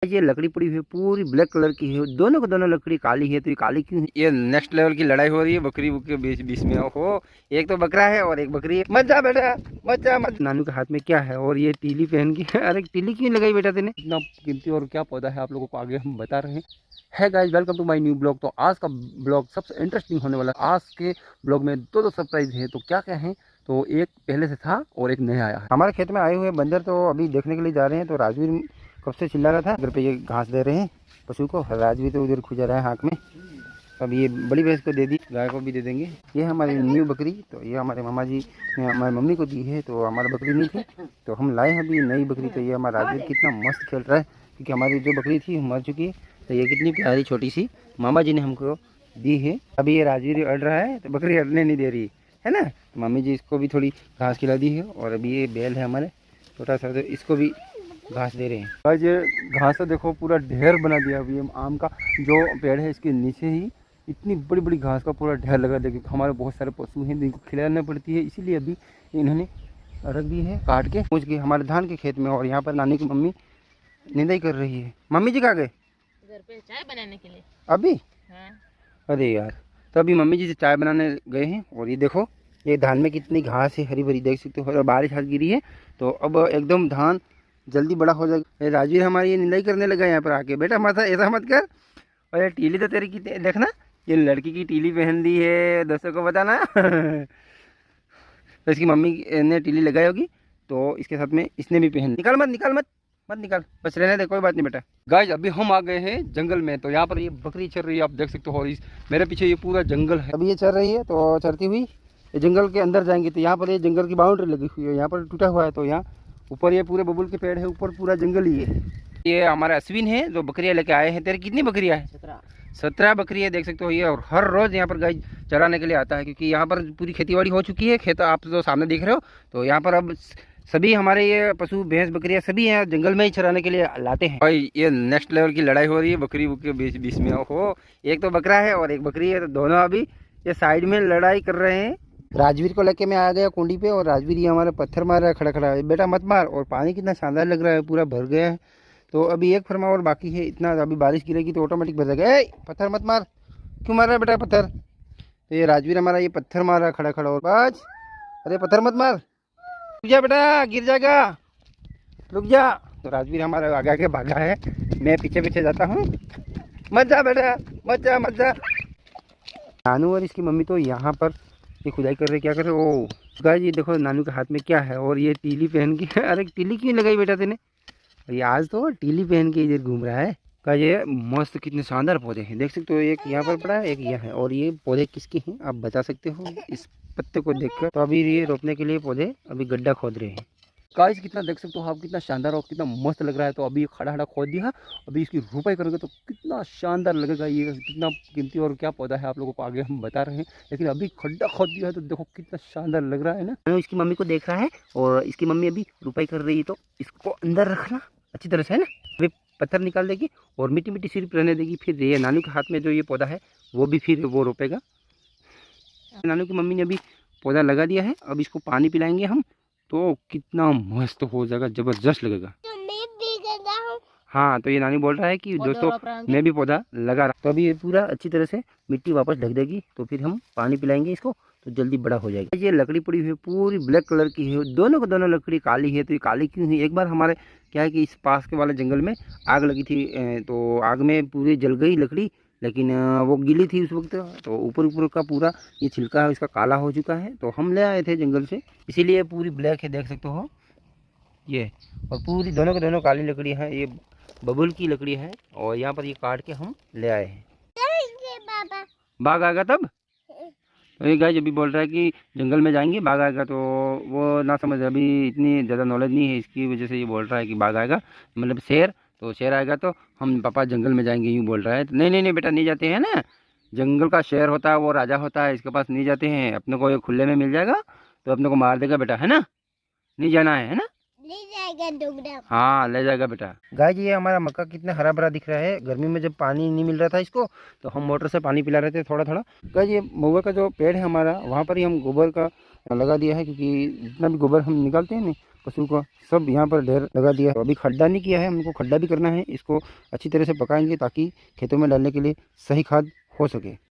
ये लकड़ी पड़ी हुई है पूरी ब्लैक कलर की है, दोनों को दोनों लकड़ी काली है। तो ये काली क्यों है? ये नेक्स्ट लेवल की लड़ाई हो रही है बकरी के बीच बीच में। हो, एक तो बकरा है और एक बकरी है। मत जा बेटा, मत जा मत। नानू के हाथ में क्या है और ये टीली पहन की है। अरे टीली क्यों लगाई बेटा तेने? इतना कीमती और क्या पौधा है आप लोगों को आगे हम बता रहे हैं। Hey guys, welcome to my new blog. तो आज का ब्लॉग सबसे इंटरेस्टिंग होने वाला है। आज के ब्लॉग में दो सरप्राइज है। तो क्या क्या है? तो एक पहले से था और एक नया आया है। हमारे खेत में आए हुए बंदर तो अभी देखने के लिए जा रहे हैं। तो राजवीर कब से चिल्ला रहा था घर पे ये घास दे रहे हैं पशु को। राजवीर तो उधर खुजा रहा है हाथ में। अब ये बड़ी भैंस को दे दी, गाय को भी दे देंगे। ये हमारी न्यू बकरी, तो ये हमारे मामा जी ने हमारी मम्मी को दी है। तो हमारी बकरी नहीं थी तो हम लाए हैं अभी नई बकरी। तो ये हमारा राजवीर कितना मस्त खेल रहा है क्योंकि हमारी जो बकरी थी मर चुकी है। तो ये कितनी प्यारी छोटी सी मामा जी ने हमको दी है। अभी ये राजवीर अड़ रहा है तो बकरी अड़ने नहीं दे रही है ना। तो मम्मी जी इसको भी थोड़ी घास खिला दी है। और अभी ये बैल है हमारे छोटा सा, तो इसको भी घास दे रहे हैं। आज ये घास तो देखो पूरा ढेर बना दिया। अभी हम आम का जो पेड़ है इसके नीचे ही इतनी बड़ी बड़ी घास का पूरा ढेर लगा दिया। हमारे बहुत सारे पशु हैं जिनको खिलाना पड़ती है, इसीलिए अभी इन्होंने रख दी है काट के पहुँच के हमारे धान के खेत में। और यहाँ पर नानी की मम्मी निंदाई कर रही है। मम्मी जी कहाँ गए? घर पे चाय बनाने के लिए। अभी? हाँ। अरे यार, तो अभी मम्मी जी से चाय बनाने गए हैं। और ये देखो ये धान में कितनी घास है, हरी भरी देख सकते हो। और बारिश हाथ गिरी है तो अब एकदम धान जल्दी बड़ा हो जाएगा। राजवीर हमारी ये निंदाई करने लगा यहाँ पर आके। बेटा मत ऐसा मत कर। और ये टीली तो तेरी की देखना, ये लड़की की टीली पहन दी है, दोस्तों को बताना। तो इसकी मम्मी ने टीली लगाई होगी तो इसके साथ में इसने भी पहन। निकाल मत, निकाल मत, मत निकाल, बस रहने दे, कोई बात नहीं बेटा। गाइस अभी हम आ गए हैं जंगल में। तो यहाँ पर ये बकरी चल रही है, आप देख सकते हो। और इस मेरे पीछे ये पूरा जंगल है। अभी ये चल रही है तो चलती हुई ये जंगल के अंदर जाएंगे। तो यहाँ पर ये जंगल की बाउंड्री लगी हुई है, यहाँ पर टूटा हुआ है। तो यहाँ ऊपर ये पूरे बबूल के पेड़ है, ऊपर पूरा जंगल ही है। ये हमारा अश्विन है जो बकरियाँ लेके आए हैं। तेरे कितनी बकरियाँ है? 17 बकरियाँ देख सकते हो ये। और हर रोज़ यहाँ पर गाय चराने के लिए आता है क्योंकि यहाँ पर पूरी खेतीबाड़ी हो चुकी है। खेत आप जो सामने देख रहे हो, तो यहाँ पर अब सभी हमारे ये पशु भैंस बकरियाँ सभी यहाँ जंगल में ही चराने के लिए लाते हैं। भाई ये नेक्स्ट लेवल की लड़ाई हो रही है बकरी के बीच बीच में। हो, एक तो बकरा है और एक बकरी है, तो दोनों अभी ये साइड में लड़ाई कर रहे हैं। राजवीर को लेके मैं आ गया कुंडी पे। और राजवीर ये हमारे पत्थर मार रहा है खड़ा खड़ा। बेटा मत मार। और पानी कितना शानदार लग रहा है, पूरा भर गया है। तो अभी एक फरमा और बाकी है इतना। अभी बारिश गिरेगी तो ऑटोमेटिक भर जाएगा। ए पत्थर मत मार, क्यों मार रहा है बेटा पत्थर? तो ये राजवीर हमारा ये पत्थर मार रहा है खड़ा खड़ा। और बस, अरे पत्थर मत मार, रुक जा बेटा, गिर जाएगा, रुक जा। तो राजवीर हमारा आगे आगे भागा है, मैं पीछे पीछे जाता हूँ। मत जा बेटा, मत जा मत जा। नानू और इसकी मम्मी तो यहाँ पर ये खुदाई कर रहे, क्या कर रहे? ओ गाइस ये देखो नानू के हाथ में क्या है और ये टीली पहन की है। अरे टीली क्यों लगाई बेटा तेने? ये आज तो टीली पहन के इधर घूम रहा है। का ये मस्त कितने शानदार पौधे हैं, देख सकते हो। एक यहाँ पर पड़ा है, एक यहाँ है। और ये पौधे किसके हैं आप बता सकते हो इस पत्ते को देखकर? तो अभी ये रोपने के लिए पौधे अभी गड्ढा खोद रहे हैं। गाइस कितना देख सकते हो आप, कितना शानदार और कितना मस्त लग रहा है। तो अभी खड़ा खड़ा खोद दिया, अभी इसकी रुपाई करोगे तो कितना शानदार लगेगा। ये कितना कीमती और क्या पौधा है आप लोगों को आगे हम बता रहे हैं। लेकिन अभी खड्डा खोद दिया है तो देखो कितना शानदार लग रहा है ना। इसकी मम्मी को देख रहा है और इसकी मम्मी अभी रुपाई कर रही है। तो इसको अंदर रखना अच्छी तरह से है ना। अभी पत्थर निकाल देगी और मिट्टी मिट्टी सिर्फ रहने देगी। फिर ये नानू के हाथ में जो ये पौधा है वो भी फिर वो रोपेगा। नानू की मम्मी ने अभी पौधा लगा दिया है, अब इसको पानी पिलाएंगे हम तो कितना मस्त हो जाएगा, जबरदस्त लगेगा। हाँ, तो ये नानी बोल रहा है कि दोस्तों मैं भी पौधा लगा रहा। तो अभी ये पूरा अच्छी तरह से मिट्टी वापस ढक देगी तो फिर हम पानी पिलाएंगे इसको तो जल्दी बड़ा हो जाएगा। ये लकड़ी पड़ी हुई है पूरी ब्लैक कलर की है, दोनों को दोनों लकड़ी काली है। तो ये काली क्यों है? एक बार हमारे क्या है कि इस पास के वाले जंगल में आग लगी थी, तो आग में पूरी जल गई लकड़ी। लेकिन वो गीली थी उस वक्त, तो ऊपर ऊपर का पूरा ये छिलका है इसका काला हो चुका है। तो हम ले आए थे जंगल से, इसीलिए पूरी ब्लैक है देख सकते हो ये। और पूरी दोनों के दोनों काली लकड़ी है, ये बबूल की लकड़ी है। और यहाँ पर ये काट के हम ले आए हैं। बाघ आएगा तब? तो ये गाइस अभी बोल रहा है कि जंगल में जाएंगे बाघ आएगा, तो वो ना समझ, अभी इतनी ज़्यादा नॉलेज नहीं है इसकी वजह से ये बोल रहा है कि बाघ आएगा मतलब शेर। तो शेर आएगा तो हम पापा जंगल में जाएंगे यूँ बोल रहा है। तो नहीं नहीं नहीं बेटा, नहीं जाते हैं ना। जंगल का शेर होता है वो राजा होता है, इसके पास नहीं जाते हैं। अपने को ये खुले में मिल जाएगा तो अपने को मार देगा बेटा, है ना। नहीं जाना है ना। ले जाएगा, हाँ ले जाएगा बेटा। गाय जी ये हमारा मक्का कितना हरा भरा दिख रहा है। गर्मी में जब पानी नहीं मिल रहा था इसको तो हम मोटर से पानी पिला रहे थे थोड़ा थोड़ा। गाय ये महुआ का जो पेड़ है हमारा, वहाँ पर ही हम गोबर का लगा दिया है क्योंकि जितना भी गोबर हम निकालते हैं ना पशु का सब यहाँ पर ढेर लगा दिया है। तो अभी खड्डा नहीं किया है, हमको खड्डा भी करना है। इसको अच्छी तरह से पकाएंगे ताकि खेतों में डालने के लिए सही खाद हो सके।